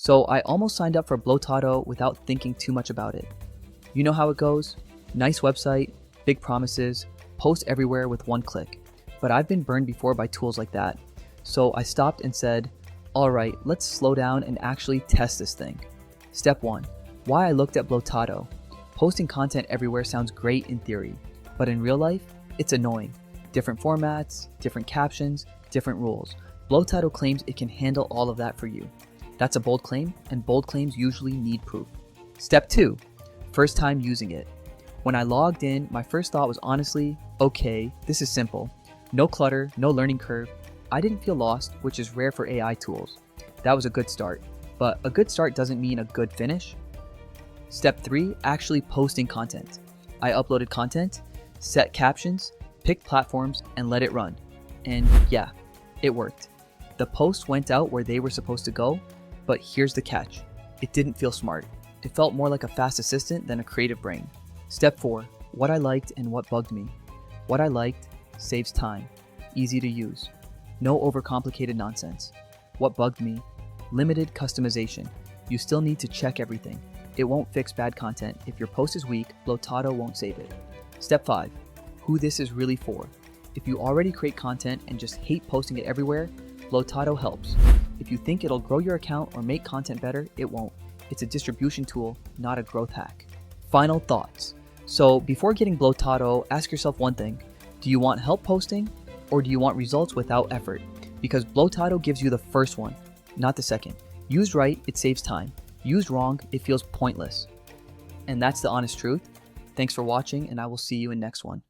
So I almost signed up for Blotato without thinking too much about it. You know how it goes? Nice website, big promises, post everywhere with one click. But I've been burned before by tools like that. So I stopped and said, alright, let's slow down and actually test this thing. Step 1. Why I looked at Blotato. Posting content everywhere sounds great in theory, but in real life, it's annoying. Different formats, different captions, different rules. Blotato claims it can handle all of that for you. That's a bold claim, and bold claims usually need proof. Step 2. First time using it. When I logged in, my first thought was honestly, okay, this is simple. No clutter, no learning curve. I didn't feel lost, which is rare for AI tools. That was a good start, but a good start doesn't mean a good finish. Step 3, actually posting content. I uploaded content, set captions, picked platforms, and let it run. And yeah, it worked. The posts went out where they were supposed to go, but here's the catch. It didn't feel smart. It felt more like a fast assistant than a creative brain. Step 4, what I liked and what bugged me. What I liked, saves time, easy to use, no overcomplicated nonsense. What bugged me, limited customization. You still need to check everything. It won't fix bad content. If your post is weak, Blotato won't save it. Step 5, who this is really for. If you already create content and just hate posting it everywhere, Blotato helps. If you think it'll grow your account or make content better, it won't. It's a distribution tool, not a growth hack. Final thoughts. So before getting Blotato, ask yourself one thing. Do you want help posting, or do you want results without effort? Because Blotato gives you the first one, not the second. Used right, it saves time. Used wrong, it feels pointless. And that's the honest truth. Thanks for watching, and I will see you in next one.